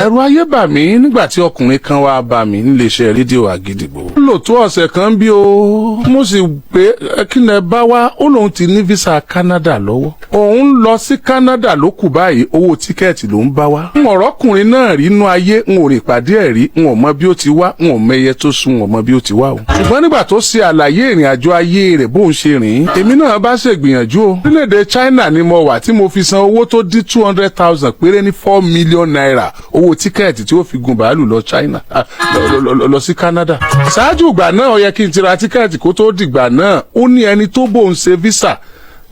ẹ̀rù ayé bà mí nígbà tí ọkùnrin kan wá bá mi níléeṣẹ́ rédíò Àgídìgbò. ó lò tó ọ̀sẹ̀ kan bí o. mo sì pé kí ni ẹ bá wá. ó lóun ti ní visa Canada lọ́wọ́. òun lọ sí Canada ló kù báyìí, owó tíkẹ́ẹ̀tì ló ń bá wá. n ọ̀rọ̀kùnrin náà rí inú ayé, n ò rìn pàdé ẹ̀ rí, n ò mọ bí ó ti wá, n ò mẹyẹ tó sùn, n ò mọ bí ó ti wá o. ṣùgbọ́n nígbà tó ṣe àlàyé ìrìn àjò ayé rẹ̀ bóun ṣe rìn, èmi náà bá ṣègbìyànjú o. orílẹ̀-èdè China ni mo wà tí mo fi san owó tó dí 200,000 péré ní 4 million naira owó tíkẹ́ẹ̀tì tí ó fi gun bàálù lọ China lọ sí Canada. ṣáájú ìgbà náà ó yẹ kí n ti ra tíkẹ́ẹ̀tì kó tó dìgbà náà. ó ní ẹni tó bóun ṣe visa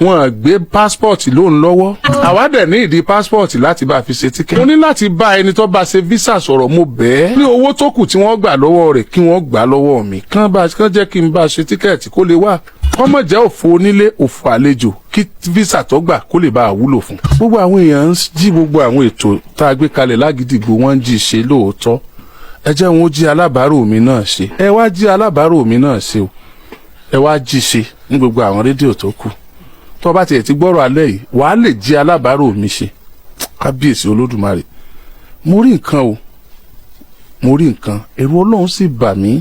wọn gbé pásítọ̀tì lóun lọ́wọ́. àwa dẹ̀ ní ìdí pásítọ̀tì láti bá fi ṣe tíkẹ́ẹ̀tì. mo ní láti bá ẹni tó bá ṣe visa sọ̀rọ̀, mo bẹ́ẹ̀ ní owó tó kù tí wọ́n gbà lọ́wọ́ rẹ̀ kí wọ́n gbà lọ́wọ́ mi. kán jẹ́ kí n bá ṣe tíkẹ́ẹ̀tì kó lè wá. kọ́mọ̀ jẹ́ òfò onílé òfò àlejò kí visa tó gbà kó lè bá a wúlò fún. gbogbo àwọn èèyàn ń jí gbogbo àwọn ètò tá a gbé kalẹ̀ lágídìgbò wọ́n ń jí ṣe lóòótọ́. ẹ jẹ́ wọn ó jí alábàárò mi náà ṣe. ẹ wá jí alábàárò mi náà ṣe o. ẹ wá jí ṣe ní gbogbo àwọn rédíò tó kù. tó bá tiẹ̀ ti gbọ́rọ̀ alẹ́ yìí wàá lè jí alábàárò mi ṣe. kábíyèsí olódùmarè. mo rí nǹkan o. mo rí nǹkan ẹ̀rù Ọlọ́run sì bà mí.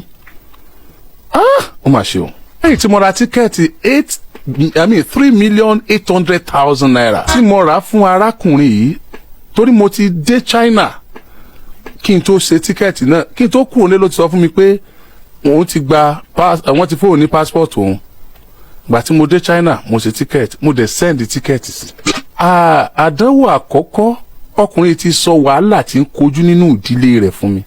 ó mà ṣe o. lẹ́yìn tí mo ra tíkẹ́ẹ̀tì 3,800,000 naira tí mo rà fún arákùnrin yìí torí mo ti dé China kí n tó ṣe tíkẹ́ẹ̀tì náà kí n tó kúrò nílé ló ti sọ fún mi pé òun ti gba àwọn ti fóònù ní passport òun. gbà tí mo dé China mo ṣe tíkẹ́ẹ̀tì mo dẹ̀ send tíkẹ́ẹ̀tì sí. àdánwò àkọ́kọ́ ọkùnrin ti sọ wàhálà tí ń kojú nínú ìdílé rẹ̀ fún mi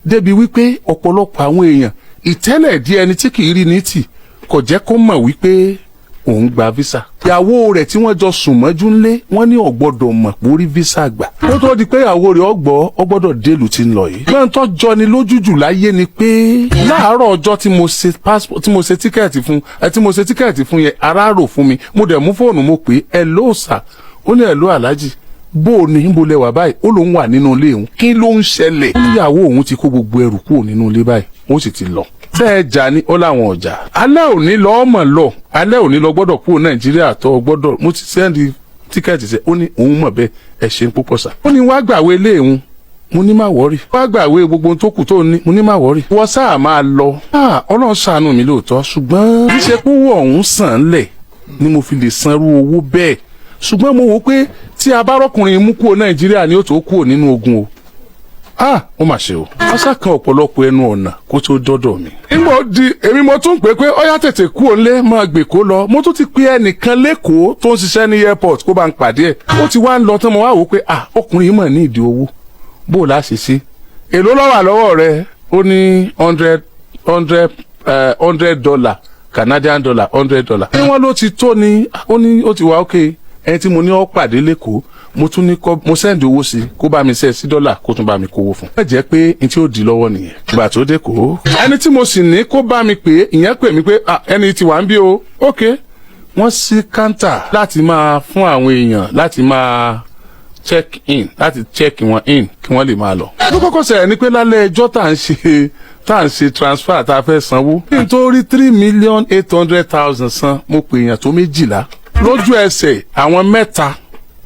débi wípé ọ̀pọ̀lọpọ̀ àwọn èèyàn ìtẹ́lẹ̀ di ẹni tí kì í rí ní tì kò jẹ́ kó mọ̀ wípé òun gba visa. ìyàwó rẹ̀ tí wọ́n jọ sùn mọ́jú ńlé wọ́n ní ó gbọ́dọ̀ mọ̀ pé ó rí visa gbà. ó tó di pé ìyàwó rẹ̀ ó gbọ́dọ̀ délùú tí ń lọ yìí. gbọ́n tó jọ ni lójújù láyé ni pé láàárọ̀ ọjọ́ tí mo ṣe tíkẹ́ẹ̀tì fún yẹn ara rò fún mi mo dẹ̀ mú fóònù mo pè é hello sir ó ní hello aláàjì bó o ní níbo lẹ wà báyìí ó lóun wà nínú ilé òun kí ló ń ṣẹlẹ̀. ìyàwó òun ti kó gbogbo ẹrù kúrò nínú ilé báyìí ó sì ti lọ. tẹ́ ẹ jà ní ó láwọn ọjà. alẹ́ òní lọ ọmọ lọ alẹ́ òní lọ gbọ́dọ̀ kúrò Nàìjíríà tó gbọ́dọ̀ mo ti sẹ́ndì tíkẹ́ẹ̀tì sẹ́ ó ní òun mọ̀ bẹ́ẹ̀ ẹ ṣe ń púpọ̀ sà. ó ní wá gbàwé ilé òun mo ní má wọ́rì. wá gbàwé gbogbo tó kù tó ní mo ní má wọ́rì. wọ́n sáà máa lọ. Ọlọ́run ṣàánú mi lóòótọ́ ṣùgbọ́n níṣẹ́ pé owó ọ̀hún sàn lẹ̀ ni mo fi lè sanrú owó bẹ́ẹ̀ ṣùgbọ́n mo wò pé tí abárọ́kùnrin mú kúrò Nàìjíríà ni ó tó kúrò nínú ogun o. ó mà ṣe o. wọ́n ṣàkàn ọ̀pọ̀lọpọ̀ ẹnu ọ̀nà kó tó dọ́dọ̀ mi. nígbà di èmi mo tún pè pé ọ̀yá tètè kú òǹlé máa gbè kó lọ mo tún ti pe ẹnìkan lẹ́kọ̀ọ́ tó ń ṣiṣẹ́ ní airport kó bá ń pàdé ẹ̀. ó ti wá ń lọ tán mo wá wò pé ọkùnrin yìí mọ̀ ní ìdí owó bó o láṣẹ sí. èló ló wà lọ́wọ́ rẹ̀ ó ní $100 Canadian dollar $100. ní wọ́n ló ti tó ni ó ní ó ti wá ókè ẹni tí mo ní ó pàdé lẹ́kọ̀ọ́ mo tún ní mo sẹ́ndì owó sí kó bá mi ṣe sí dọ́là kó tún bá mi kówó fún. ẹ jẹ́ pé n tí ó di lọ́wọ́ nìyẹn. ìgbà tó dé kó. ẹni tí mo sì ní kó bá mi pè é ìyẹn pè mí pé ẹni tí wà ń bí o. ok wọ́n sí kántà láti máa fún àwọn èèyàn láti máa check in láti check wọn in kí wọ́n lè máa lọ. ló kọ́kọ́ ṣẹlẹ̀ ni pé lálẹ́ ẹjọ́ tá à ń ṣe transfer tá a fẹ́ sanwó. kí n tó rí 3,800,000 san mo pè èèyàn tó 12 lójú ẹsẹ̀ àwọn 3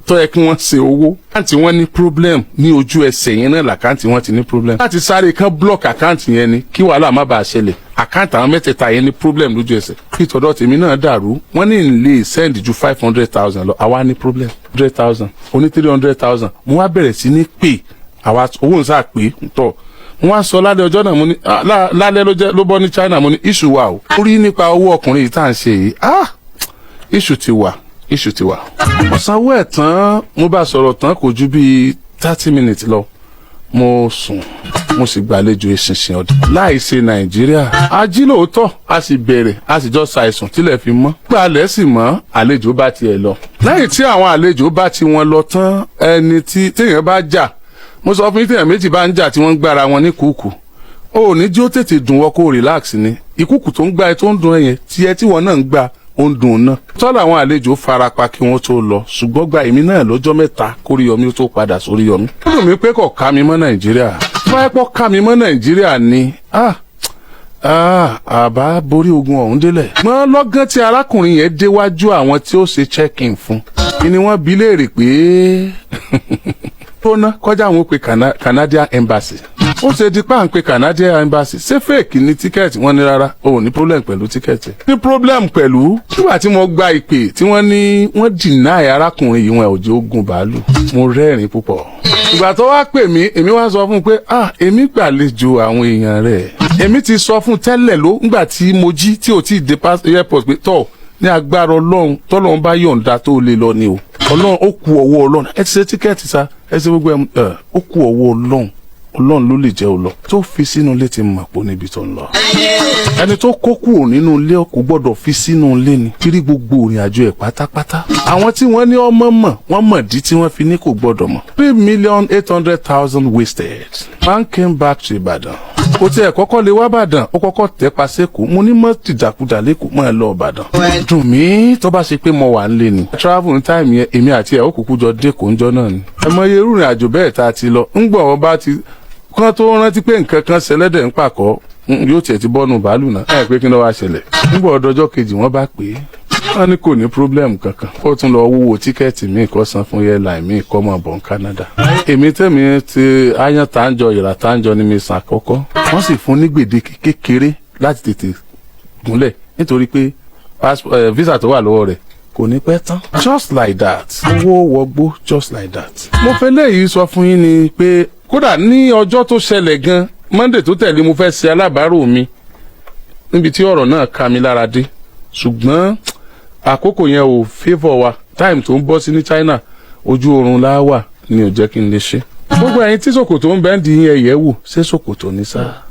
tó yẹ kí wọ́n ṣe owó. àkáǹtì wọn ní problem ní ojú ẹsẹ̀ yẹn náà làkáǹtì wọn ti ní problem. láti sáré kan block àkáǹtì yẹn ni kí wàhálà má bàa ṣẹlẹ̀. àkáǹtì àwọn 3 yẹn ní problem lójú ẹsẹ̀. kí tọ̀dọ̀ tèmi náà dàrú wọ́n ní lè send ju 500,000 lọ àwa ní problem 100,000 oní 300,000 mo wá bẹ̀rẹ̀ sí ní pè àwa owó ń sá pé tọ̀ wọ́n á sọ lálẹ́ ọjọ́ náà mo ní lálẹ́ ló bọ́ ní China mo ní issue wà o. orí nípa owó ọkùnrin yìí tá à ń ṣe yìí issue ti wà. ọ̀sánwó ẹ̀ tán mo bá sọ̀rọ̀ tán kò ju bíi 30 minutes lọ mo sùn mo sì gbàlejò eṣinṣin ọdún láì ṣe Nàìjíríà. a jí lóòótọ́ a sì bẹ̀rẹ̀ a sì jọ ṣàìsùn tílẹ̀ fi mọ́. gbalẹ̀ sì mọ́ àlejò bá tiẹ̀ lọ. lẹ́yìn tí àwọn àlejò bá ti wọn lọ tán ẹni téèyàn bá jà mo sọ fún yín téèyàn méjì bá ń jà tí wọ́n ń gbára wọn ní kùkù ó ní jí ó tètè dùn wọ́n kó relax ni ìkùkù tó ń gbá ẹ tó ń dùn ẹ yẹn tiẹ̀ tí wọ́n náà ń gbà ó ń dùn náà. tọ́lá àwọn àlejò farapa kí wọ́n tó lọ ṣùgbọ́n gba èmi náà lọ́jọ́ 3 kóríyọmí ó tó padà sóríyọmí. ó dùn mí pé kò ká mi mọ́ Nàìjíríà. fáyẹ́pọ̀ ká mi mọ́ Nàìjíríà ni àbá borí ogun ọ̀hún délẹ̀. wọ́n lọ́gán tí arákùnrin yẹn déwájú àwọn tí ó ṣe check-in fún. kí ni wọ́n bi léèrè pé tó ná kọjá àwọn pé Canadian Embassy ó ṣe di pa ń pe Canadian Embassy ṣé fake ní tíkẹ́ẹ̀tì wọ́n ní rárá o ní problem pẹ̀lú tíkẹ́ẹ̀tì ní problem pẹ̀lú nígbà tí mo gba ìpè tí wọ́n ní wọ́n deny arákùnrin yìí wọn ò jẹ́ ogun bàálù mo rẹ́rìn púpọ̀ ìgbà tó wá pè mí èmi wá sọ fún un pé èmi gbàlejò àwọn èèyàn rẹ̀ èmi ti sọ fún tẹ́lẹ̀ ló ńgbà tí mo jí tí ò tí ì dé airport pé tọ́ ní agbára Ọlọ́run tọ́lọ́run bá yọ̀ǹda tó lè lọ ni o Ọlọ́run ó kù ọwọ́ Ọlọ́run ẹ ti ṣe tíkẹ́ẹ̀tì sa ẹ ṣe gbogbo ó kù ọwọ́ Ọlọ́run ló lè jẹ́ ọ lọ tó fi sínú ilé ti mọ̀ pọ̀ níbi tó ń lọ. ẹni tó kó kúrò nínú ilé kò gbọ́dọ̀ fi sínú ilé ni kiri gbogbo ìrìn àjò ẹ̀ pátápátá. àwọn tí wọ́n ní ọmọ mọ̀ wọ́n mọ̀ dí tí wọ́n fi ní kò gbọ́dọ̀ mọ̀. 3,800,000 wasted. Man came back to Ìbàdàn. ó tiẹ̀ kọ́kọ́ lè wá Ìbàdàn ó kọ́kọ́ tẹ́ pa sẹ́kọ̀ọ́ mo ní mọ́ dìdàkudà lẹ́kọ̀ọ́ mọ́ ẹ lọ Ìbàdàn. dùn mí tó bá ṣe pé mo wà ń lé ni. travel time yẹn èmi àti ẹ̀ ó kúkú jọ dé kò ń jọ náà ni. ẹ mọ iye ìrìn àjò bẹ́ẹ̀ tá a ti lọ ń gbọ́ ọ bá ti kan tó rántí pé nǹkan kan ṣẹlẹ́dẹ̀ ń pàkọ́ yóò tiẹ̀ ti bọ́nu bàálù náà ẹ̀ pé kí ló wá ṣẹlẹ̀ nígbà ọdọọjọ́ kejì wọ́n bá pè é wọ́n ní kò ní problem kankan ó tún lọ wúwo tíkẹ́ẹ̀tì míì kó san fún airline míì kó mọ̀ bọ̀ ní Canada. èmi tẹ̀mí ti ayan tàǹjọ ìrà tàǹjọ ni mi sàn àkọ́kọ́ wọ́n sì fún ní gbèdéke kékeré láti tètè gúnlẹ̀ nítorí pé visa tó wà lọ́wọ́ rẹ̀ kò ní pẹ́ tán. just like that owó wọgbó just like that. mo fẹ́ léyìí sọ fún yín ni pé kódà ní ọjọ́ tó ṣẹlẹ̀ gan Monday tó tẹ̀lé mo fẹ́ ṣe alábàárò mi níbi tí ọ̀rọ̀ náà ká mi lára dé ṣùgbọ́n àkókò yẹn ò favour wa time tó ń bọ́ sí ní China ojú oorun la wà ni ò jẹ́ kí n lè ṣe. gbogbo ẹ̀yin tí ṣòkòtò ń bẹ́ẹ̀ di yẹn yẹ̀ wò ṣé ṣòkòtò ní sá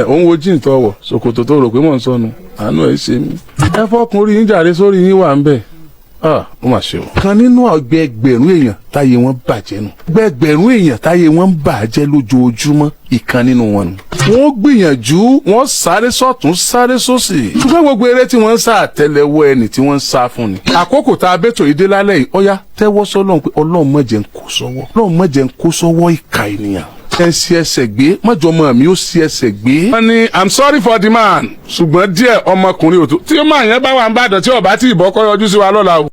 òun wo jíǹ tó wọ̀ ṣòkòtò tó rò pé mò ń sọnù àánú ẹ̀ ṣe mí. ẹ fọkùn orí yín jàre sórí yín wà ń bẹ̀ ó mà ṣe o. kan nínú ẹgbẹ̀rún èèyàn táyé wọn bàjẹ́ nù. ẹgbẹ̀rún èèyàn táyé wọn bàjẹ́ lójoojúmọ́ ìkan nínú wọn nù. wọ́n gbìyànjú wọ́n sáré sọ́tún sáré sósì. ṣùgbọ́n gbogbo eré tí wọ́n ń sá àtẹ́lẹwọ́ ẹni tí wọ́n ń sá fún ni. àkókò tá a bẹ́tò yìí dé lálẹ́ yìí ọ̀yá tẹ́wọ́ sọ́lọ́run pé Ọlọ́run má jẹ́ n kó sọ́wọ́ Ọlọ́run má jẹ́ n kó sọ́wọ́ ìka ènìyàn. ẹ ń ṣe ẹsẹ̀ gbé mọ́jọ́ ọmọ mi ó ṣe ẹsẹ̀ gbé. wọ́n ní I'm sorry for the man ṣùgbọ́n díẹ̀ ọmọkùnrin òtún tí ó máa yẹn bá wà ń bàdàn tí ọba tí ìbọn kọ́ yọjú sí wa lọ́la o.